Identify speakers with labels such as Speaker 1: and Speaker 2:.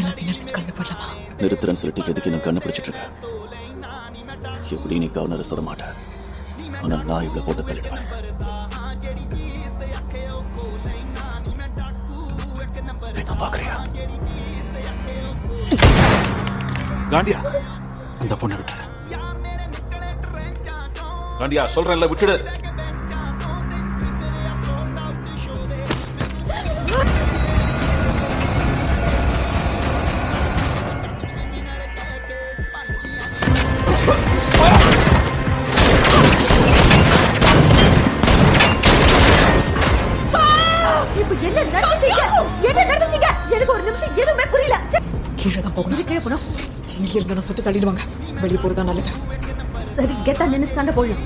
Speaker 1: எல்லாத்தையும் நிறுத்தி கிளம்பி போடலாமா?
Speaker 2: நிறுத்துறேன்னு சொல்லிட்டு எதுக்கு நான் கண்ணு பிடிச்சிட்டு இருக்கேன்? எப்படி நீ கவர்னரை சொல்ல மாட்டேன், ஆனா நான் இவ்வளவு போட்டு தள்ளிடுவேன். நான் பாக்குறியா?
Speaker 3: காண்டியா, அந்த பொண்ணை விட்டுரு. காண்டியா, சொல்றேன்ல, விட்டுடு.
Speaker 4: என்ன நடந்துச்சீங்க? என்ன நடந்துச்சீங்க? எனக்கு ஒரு நிமிஷம் எதுவுமே புரியல.
Speaker 1: கீழே தான் போகணும்.
Speaker 4: கீழே போனோம்.
Speaker 1: இங்கே இருந்தாலும் சுட்டு தள்ளிடுவாங்க. வெளியே போறதா நல்லது.
Speaker 4: சரி, கெத்தா நின்று சண்டை போடலாம்.